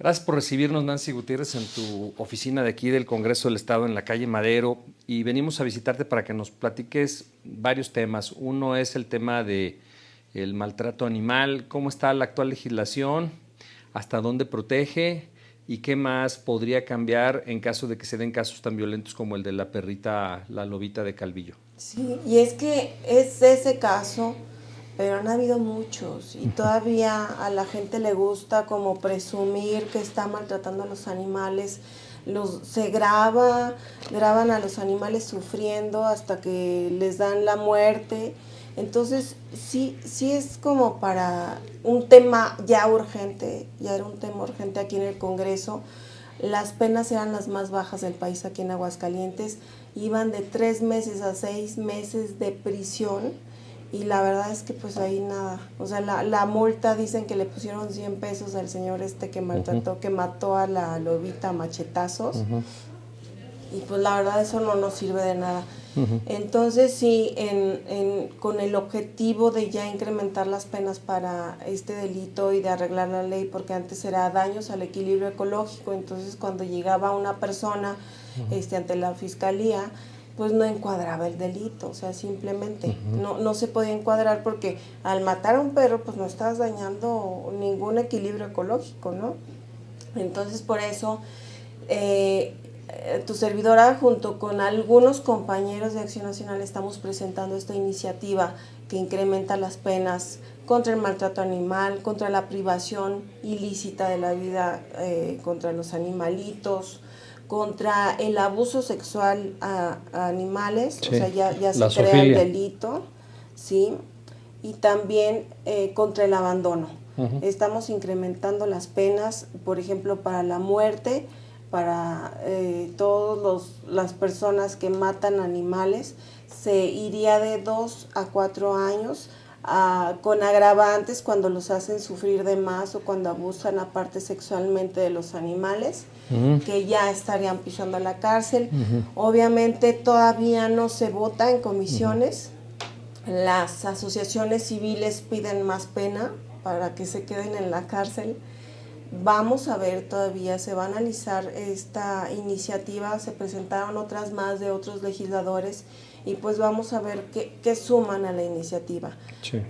Gracias por recibirnos, Nancy Gutiérrez, en tu oficina de aquí del Congreso del Estado en la calle Madero, y venimos a visitarte para que nos platiques varios temas. Uno es el tema de el maltrato animal, cómo está la actual legislación, hasta dónde protege y qué más podría cambiar en caso de que se den casos tan violentos como el de la perrita, la lobita de Calvillo. Sí, y es que es ese caso, pero han habido muchos y todavía a la gente le gusta como presumir que está maltratando a los animales. Se graban a los animales sufriendo hasta que les dan la muerte. Entonces, sí es como para un tema ya urgente, ya era un tema urgente aquí en el Congreso. Las penas eran las más bajas del país aquí en Aguascalientes, iban de 3 meses a 6 meses de prisión, y la verdad es que pues ahí nada, o sea, la multa dicen que le pusieron 100 pesos al señor que maltrató, que mató a la lobita a machetazos, y pues la verdad eso no nos sirve de nada. Entonces sí, con el objetivo de ya incrementar las penas para este delito y de arreglar la ley, porque antes era daños al equilibrio ecológico, entonces cuando llegaba una persona ante la fiscalía, pues no encuadraba el delito, o sea, simplemente no se podía encuadrar, porque al matar a un perro pues no estás dañando ningún equilibrio ecológico, ¿no? Entonces por eso tu servidora junto con algunos compañeros de Acción Nacional estamos presentando esta iniciativa que incrementa las penas contra el maltrato animal, contra la privación ilícita de la vida, contra los animalitos, contra el abuso sexual a animales, sí, o sea, ya se crea el delito, ¿sí? Y también contra el abandono. Estamos incrementando las penas, por ejemplo, para la muerte, para todas las personas que matan animales, se iría de 2 a 4 años, con agravantes cuando los hacen sufrir de más o cuando abusan aparte sexualmente de los animales, que ya estarían pisando la cárcel. Obviamente todavía no se vota en comisiones. Las asociaciones civiles piden más pena para que se queden en la cárcel. Vamos a ver, todavía se va a analizar esta iniciativa, se presentaron otras más de otros legisladores, y pues vamos a ver qué suman a la iniciativa. Sí.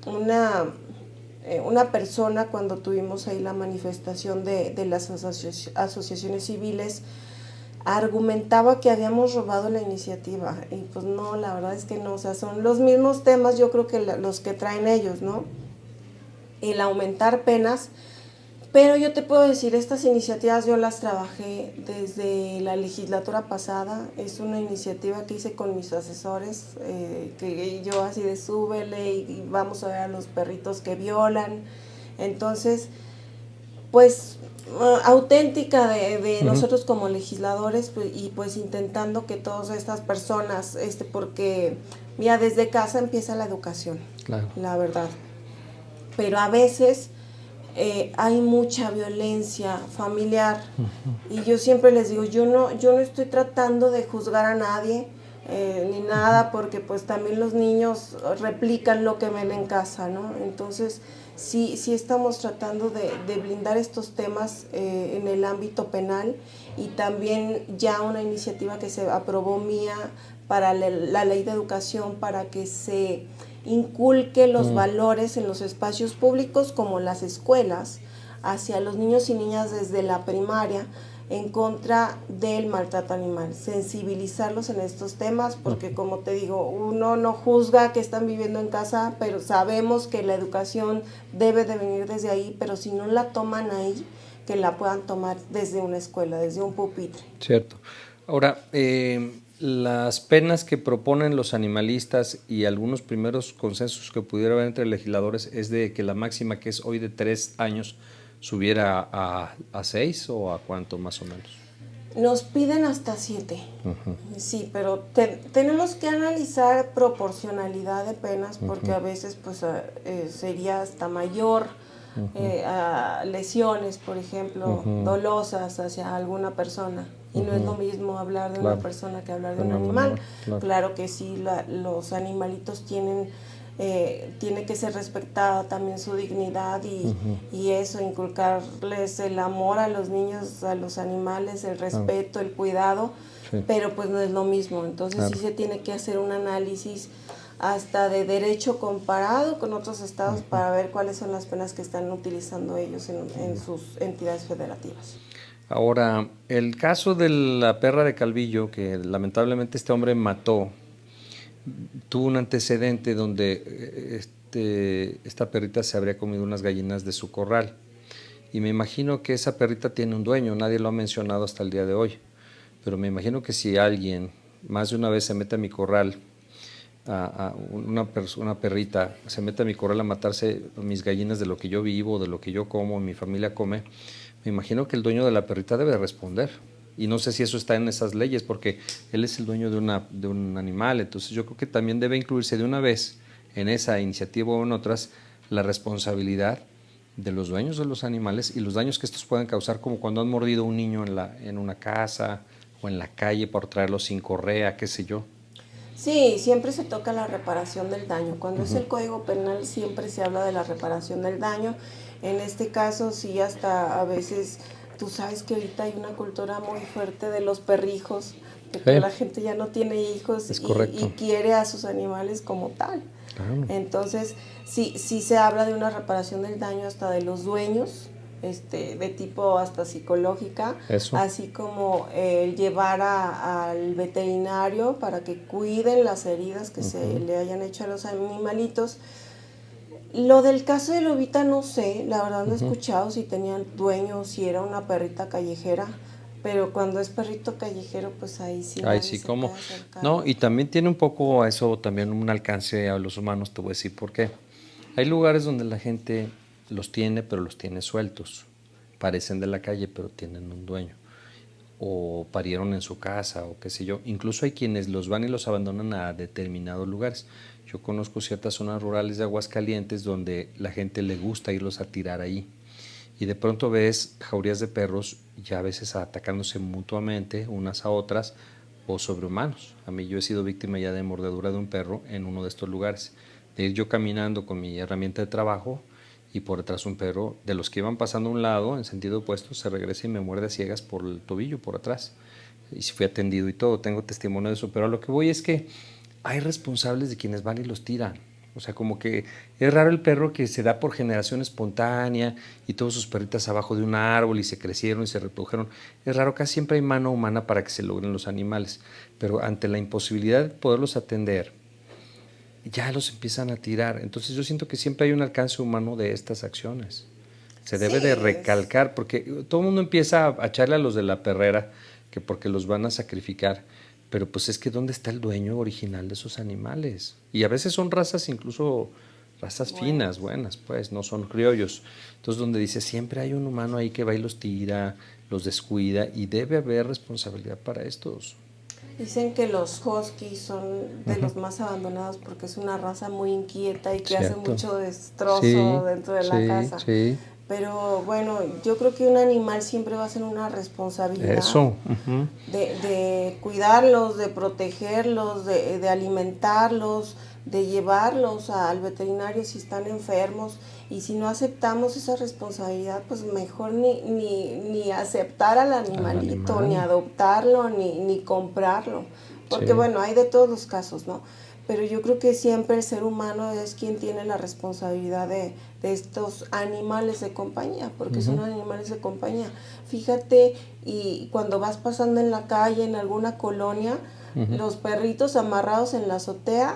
Una persona, cuando tuvimos ahí la manifestación de las asociaciones civiles, argumentaba que habíamos robado la iniciativa, y pues no, la verdad es que no, o sea, son los mismos temas, yo creo que los que traen ellos, ¿no? El aumentar penas. Pero yo te puedo decir, estas iniciativas yo las trabajé desde la legislatura pasada. Es una iniciativa que hice con mis asesores, que yo así de súbele y vamos a ver a los perritos que violan. Entonces, pues auténtica de nosotros como legisladores, pues, y pues intentando que todas estas personas, porque mira, desde casa empieza la educación, claro, la verdad. Pero a veces hay mucha violencia familiar, y yo siempre les digo, yo no estoy tratando de juzgar a nadie, ni nada, porque pues también los niños replican lo que ven en casa, ¿no? Entonces sí estamos tratando de blindar estos temas en el ámbito penal, y también ya una iniciativa que se aprobó mía para la ley de educación, para que se inculque los valores en los espacios públicos como las escuelas hacia los niños y niñas desde la primaria, en contra del maltrato animal, sensibilizarlos en estos temas, porque como te digo, uno no juzga que están viviendo en casa, pero sabemos que la educación debe de venir desde ahí, pero si no la toman ahí, que la puedan tomar desde una escuela, desde un pupitre. Cierto. Ahora, las penas que proponen los animalistas y algunos primeros consensos que pudiera haber entre legisladores es de que la máxima, que es hoy de 3 años, subiera a 6, ¿o a cuánto más o menos? Nos piden hasta 7. Sí, pero tenemos que analizar proporcionalidad de penas, porque a veces pues sería hasta mayor, a lesiones, por ejemplo, dolosas hacia alguna persona. Y no es lo mismo hablar de una persona que hablar de un animal. Claro que sí, los animalitos tienen tiene que ser respetada también su dignidad y eso, inculcarles el amor a los niños, a los animales, el respeto, el cuidado, pero pues no es lo mismo. Entonces sí se tiene que hacer un análisis hasta de derecho comparado con otros estados para ver cuáles son las penas que están utilizando ellos en sus entidades federativas. Ahora, el caso de la perra de Calvillo, que lamentablemente este hombre mató, tuvo un antecedente donde esta perrita se habría comido unas gallinas de su corral. Y me imagino que esa perrita tiene un dueño, nadie lo ha mencionado hasta el día de hoy. Pero me imagino que si alguien más de una vez se mete a mi corral, una perrita se mete a mi corral a matarse mis gallinas de lo que yo vivo, de lo que yo como, mi familia come, me imagino que el dueño de la perrita debe responder. Y no sé si eso está en esas leyes, porque él es el dueño de un animal. Entonces yo creo que también debe incluirse de una vez en esa iniciativa o en otras la responsabilidad de los dueños de los animales y los daños que estos pueden causar, como cuando han mordido a un niño en una casa o en la calle por traerlo sin correa, qué sé yo. Sí, siempre se toca la reparación del daño. Cuando es el Código Penal siempre se habla de la reparación del daño. En este caso sí, hasta a veces, tú sabes que ahorita hay una cultura muy fuerte de los perrijos, de que la gente ya no tiene hijos y quiere a sus animales como tal. Entonces sí se habla de una reparación del daño hasta de los dueños, de tipo hasta psicológica, así como llevar al veterinario para que cuiden las heridas que se le hayan hecho a los animalitos. Lo del caso de Lobita no sé, la verdad no he escuchado si tenían dueño o si era una perrita callejera, pero cuando es perrito callejero, pues ahí sí. Ahí sí, ¿cómo? No, y también tiene un poco a eso, también un alcance a los humanos, te voy a decir por qué. Hay lugares donde la gente los tiene, pero los tiene sueltos. Parecen de la calle, pero tienen un dueño. O parieron en su casa, o qué sé yo. Incluso hay quienes los van y los abandonan a determinados lugares. Yo conozco ciertas zonas rurales de Aguascalientes donde la gente le gusta irlos a tirar ahí. Y de pronto ves jaurías de perros ya a veces atacándose mutuamente unas a otras o sobre humanos. A mí yo he sido víctima ya de mordedura de un perro en uno de estos lugares. De ir yo caminando con mi herramienta de trabajo y por detrás un perro de los que iban pasando a un lado en sentido opuesto se regresa y me muerde a ciegas por el tobillo, por atrás. Y fui atendido y todo, tengo testimonio de eso. Pero a lo que voy es que hay responsables de quienes van y los tiran. O sea, como que es raro el perro que se da por generación espontánea y todos sus perritas abajo de un árbol y se crecieron y se reprodujeron. Es raro, casi siempre hay mano humana para que se logren los animales, pero ante la imposibilidad de poderlos atender, ya los empiezan a tirar. Entonces yo siento que siempre hay un alcance humano de estas acciones. Se debe de recalcar, porque todo el mundo empieza a echarle a los de la perrera, que porque los van a sacrificar. Pero pues es que ¿dónde está el dueño original de esos animales? Y a veces son razas, incluso razas finas, buenas, pues, no son criollos. Entonces donde dice, siempre hay un humano ahí que va y los tira, los descuida, y debe haber responsabilidad para estos. Dicen que los huskies son de los más abandonados porque es una raza muy inquieta y que hace mucho destrozo dentro de la casa. Pero bueno, yo creo que un animal siempre va a ser una responsabilidad de cuidarlos, de protegerlos, de alimentarlos, de llevarlos al veterinario si están enfermos. Y si no aceptamos esa responsabilidad, pues mejor ni aceptar al animalito, ni adoptarlo, ni comprarlo. Porque bueno, hay de todos los casos, ¿no? Pero yo creo que siempre el ser humano es quien tiene la responsabilidad de estos animales de compañía, porque son animales de compañía. Fíjate, y cuando vas pasando en la calle, en alguna colonia, los perritos amarrados en la azotea,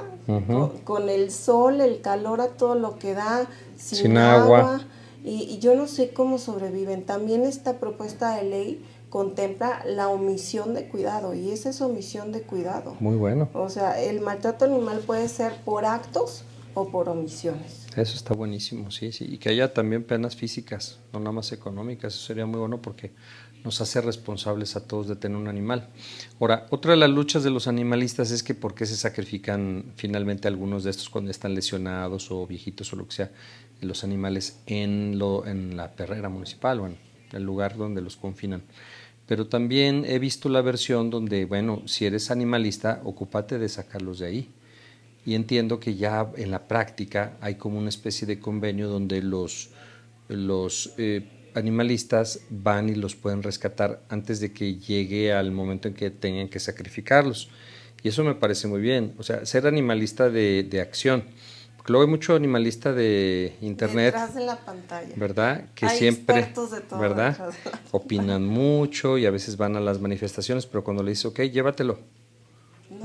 con el sol, el calor a todo lo que da, sin agua. Y yo no sé cómo sobreviven. También esta propuesta de ley contempla la omisión de cuidado, y esa es omisión de cuidado. Muy bueno. O sea, el maltrato animal puede ser por actos o por omisiones. Eso está buenísimo, sí. Y que haya también penas físicas, no nada más económicas. Eso sería muy bueno porque nos hace responsables a todos de tener un animal. Ahora, otra de las luchas de los animalistas es que por qué se sacrifican finalmente algunos de estos cuando están lesionados o viejitos o lo que sea, los animales en la perrera municipal o en el lugar donde los confinan. Pero también he visto la versión donde, bueno, si eres animalista, ocúpate de sacarlos de ahí. y entiendo que ya en la práctica hay como una especie de convenio donde los animalistas van y los pueden rescatar antes de que llegue al momento en que tengan que sacrificarlos. Y eso me parece muy bien, o sea, ser animalista de acción. Porque luego hay mucho animalista de internet, detrás de la pantalla, ¿verdad? Que hay siempre, expertos de todo, ¿verdad? Opinan mucho y a veces van a las manifestaciones, pero cuando le dices, ok, llévatelo,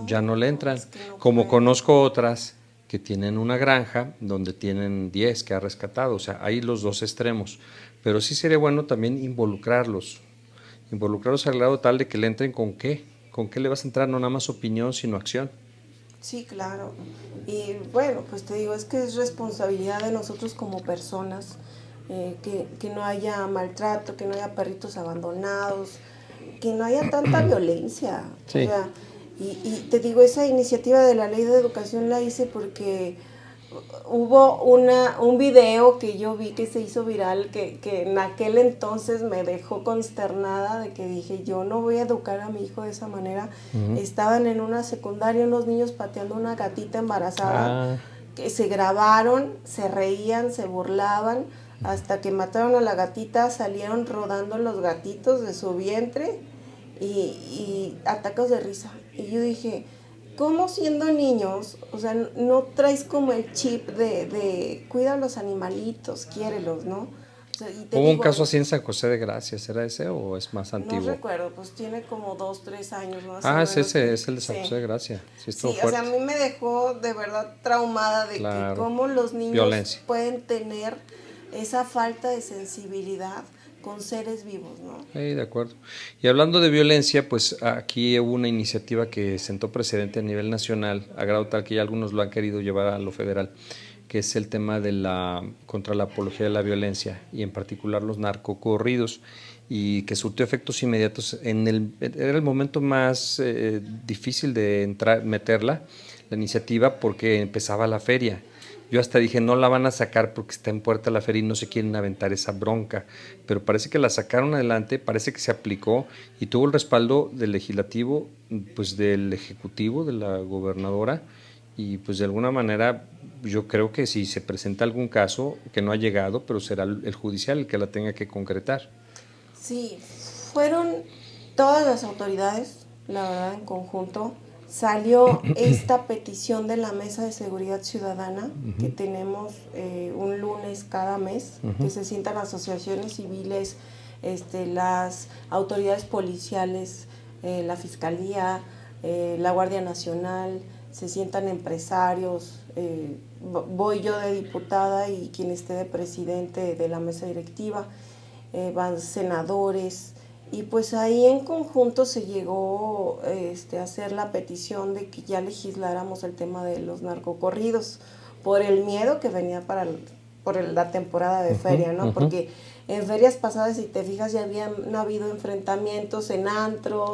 ya no le entran. es que no Como pueden. conozco otras que tienen una granja donde tienen 10 que ha rescatado, o sea, hay los dos extremos. Pero sí sería bueno también involucrarlos al grado tal de que le entren con qué le vas a entrar, no nada más opinión, sino acción. Sí, claro. Y bueno, pues te digo, es que es responsabilidad de nosotros como personas que no haya maltrato, que no haya perritos abandonados, que no haya tanta violencia. Sí. O sea, y te digo, esa iniciativa de la ley de educación la hice porque hubo un video que yo vi que se hizo viral que en aquel entonces me dejó consternada de que dije, yo no voy a educar a mi hijo de esa manera. Estaban en una secundaria unos niños pateando una gatita embarazada, que se grabaron, se reían, se burlaban, hasta que mataron a la gatita, salieron rodando los gatitos de su vientre y ataques de risa. Y yo dije, ¿cómo siendo niños, o sea, no traes como el chip de cuida a los animalitos, quiérelos, ¿no? O sea, y te Hubo digo, un caso así en San José de Gracia, ¿será ese o es más no antiguo? recuerdo, pues tiene como 2, 3 años más o Ah, menos. es ese, es el de Sí. San José de Gracia. Sí, estuvo Sí, o sea, a fuerte. mí me dejó de verdad traumada de Claro. que cómo los niños Violencia. pueden tener esa falta de sensibilidad con seres vivos, ¿no? De acuerdo. Y hablando de violencia, pues aquí hubo una iniciativa que sentó precedente a nivel nacional, a grado tal que ya algunos lo han querido llevar a lo federal, que es el tema de contra la apología de la violencia y en particular los narcocorridos, y que surtió efectos inmediatos. Era el momento más difícil de meterla, la iniciativa, porque empezaba la feria. Yo hasta dije, no la van a sacar porque está en puerta la feria y no se quieren aventar esa bronca, pero parece que la sacaron adelante, parece que se aplicó y tuvo el respaldo del legislativo, pues del ejecutivo, de la gobernadora, y pues de alguna manera yo creo que si se presenta algún caso que no ha llegado, pero será el judicial el que la tenga que concretar. Sí, fueron todas las autoridades, la verdad, en conjunto. Salió esta petición de la Mesa de Seguridad Ciudadana que tenemos un lunes cada mes, que se sientan asociaciones civiles, las autoridades policiales, la Fiscalía, la Guardia Nacional, se sientan empresarios, voy yo de diputada y quien esté de presidente de la mesa directiva, van senadores, y pues ahí en conjunto se llegó a hacer la petición de que ya legisláramos el tema de los narcocorridos por el miedo que venía por la temporada de feria, ¿no? Porque en ferias pasadas, si te fijas, ya habían habido enfrentamientos en antros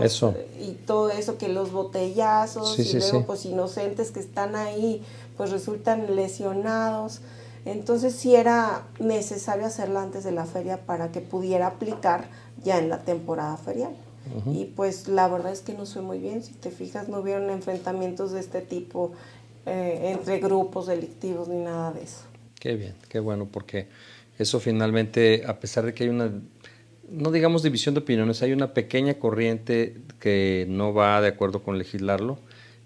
y todo eso, que los botellazos, y luego pues inocentes que están ahí pues resultan lesionados. Entonces sí era necesario hacerla antes de la feria para que pudiera aplicar ya en la temporada ferial. Y pues la verdad es que nos fue muy bien. Si te fijas, no hubieron enfrentamientos de este tipo entre grupos delictivos ni nada de eso. Qué bien, qué bueno, porque eso finalmente, a pesar de que hay una, no digamos división de opiniones, hay una pequeña corriente que no va de acuerdo con legislarlo,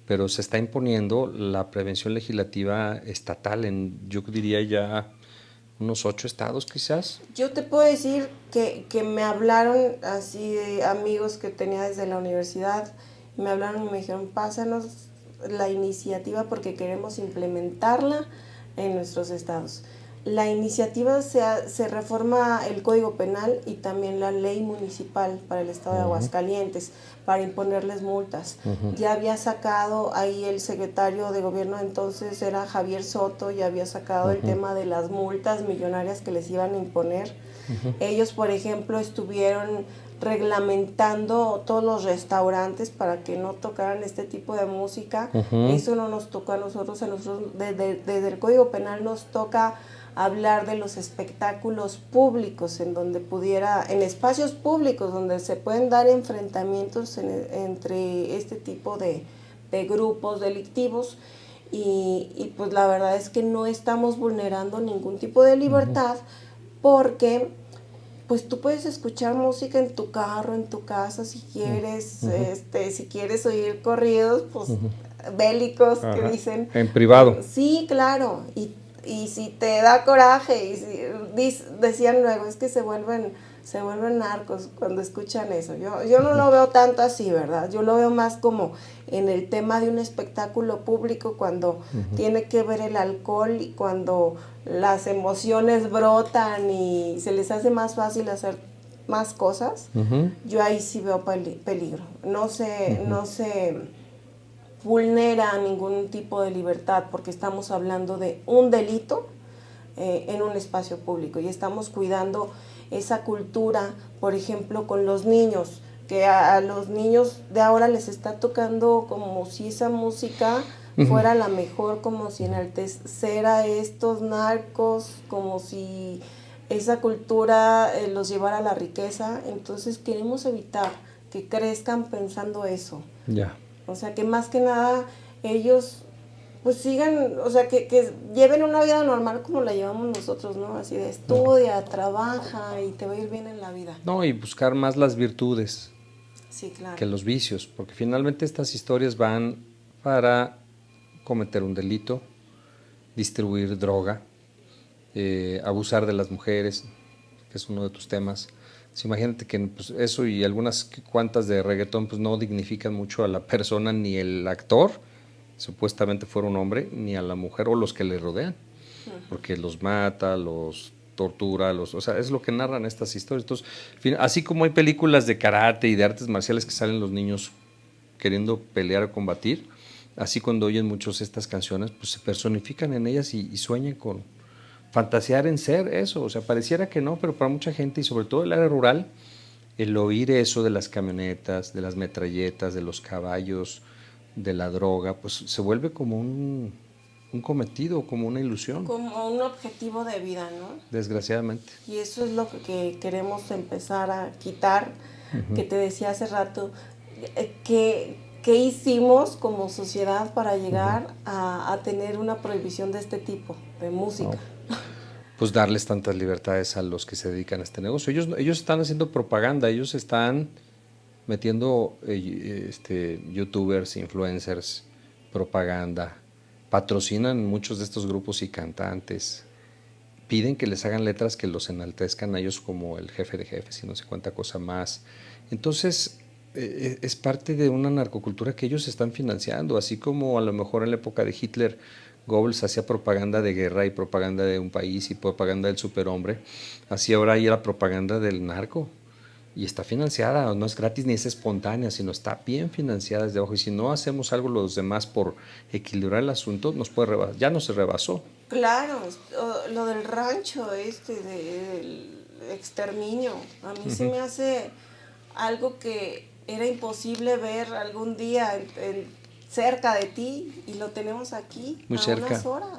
pero se está imponiendo la prevención legislativa estatal en, yo diría ya unos 8 estados quizás. Yo te puedo decir que me hablaron así de amigos que tenía desde la universidad, me hablaron y me dijeron, pásanos la iniciativa porque queremos implementarla en nuestros estados. La iniciativa se reforma el Código Penal y también la ley municipal para el estado de Aguascalientes, para imponerles multas. Ya había sacado ahí el secretario de gobierno, entonces era Javier Soto, ya había sacado el tema de las multas millonarias que les iban a imponer. Ellos, por ejemplo, estuvieron reglamentando todos los restaurantes para que no tocaran este tipo de música. Eso no nos toca a nosotros, desde el Código Penal nos toca hablar de los espectáculos públicos, en espacios públicos donde se pueden dar enfrentamientos entre este tipo de grupos delictivos. y pues la verdad es que no estamos vulnerando ningún tipo de libertad porque pues tú puedes escuchar música en tu carro, en tu casa, si quieres, si quieres oír corridos, pues bélicos que dicen. En privado. Sí, claro, y si te da coraje, y decían luego, es que se vuelven narcos cuando escuchan eso. Yo no lo veo tanto así, ¿verdad? Yo lo veo más como en el tema de un espectáculo público, cuando tiene que ver el alcohol y cuando las emociones brotan y se les hace más fácil hacer más cosas. Yo ahí sí veo peligro. No se vulnera ningún tipo de libertad porque estamos hablando de un delito en un espacio público y estamos cuidando esa cultura, por ejemplo, con los niños, que a los niños de ahora les está tocando como si esa música fuera la mejor, como si enalteciera a estos narcos, como si esa cultura los llevara a la riqueza. Entonces queremos evitar que crezcan pensando eso. Ya. O sea, que más que nada ellos pues sigan, o sea, que lleven una vida normal como la llevamos nosotros, ¿no? Así de estudia, trabaja y te va a ir bien en la vida. No, y buscar más las virtudes Sí, claro. que los vicios, porque finalmente estas historias van para cometer un delito, distribuir droga, abusar de las mujeres, que es uno de tus temas. Pues imagínate que pues, eso y algunas cuantas de reggaetón pues no dignifican mucho a la persona, ni el actor, supuestamente fuera un hombre, ni a la mujer o los que le rodean, porque los mata, los tortura, o sea, es lo que narran estas historias. Entonces, así como hay películas de karate y de artes marciales que salen los niños queriendo pelear o combatir, así cuando oyen muchos estas canciones, pues se personifican en ellas y sueñan con fantasear en ser eso. O sea, pareciera que no, pero para mucha gente y sobre todo el área rural, el oír eso de las camionetas, de las metralletas, de los caballos, de la droga, pues se vuelve como un cometido, como una ilusión. Como un objetivo de vida, ¿no? Desgraciadamente. Y eso es lo que queremos empezar a quitar, que te decía hace rato, ¿qué hicimos como sociedad para llegar a tener una prohibición de este tipo de música? No. Pues darles tantas libertades a los que se dedican a este negocio. Ellos están haciendo propaganda, ellos están metiendo youtubers, influencers, propaganda, patrocinan muchos de estos grupos y cantantes, piden que les hagan letras que los enaltezcan a ellos como el jefe de jefes y no sé cuánta cosa más. Entonces, es parte de una narcocultura que ellos están financiando, así como a lo mejor en la época de Hitler, Goebbels hacía propaganda de guerra y propaganda de un país y propaganda del superhombre, así ahora hay la propaganda del narco. Y está financiada, no es gratis ni es espontánea, sino está bien financiada desde abajo. Y si no hacemos algo los demás por equilibrar el asunto, nos puede rebasar. Ya no se rebasó. Claro, lo del rancho del exterminio, a mí se me hace algo que era imposible ver algún día cerca de ti y lo tenemos aquí Muy a cerca. unas horas.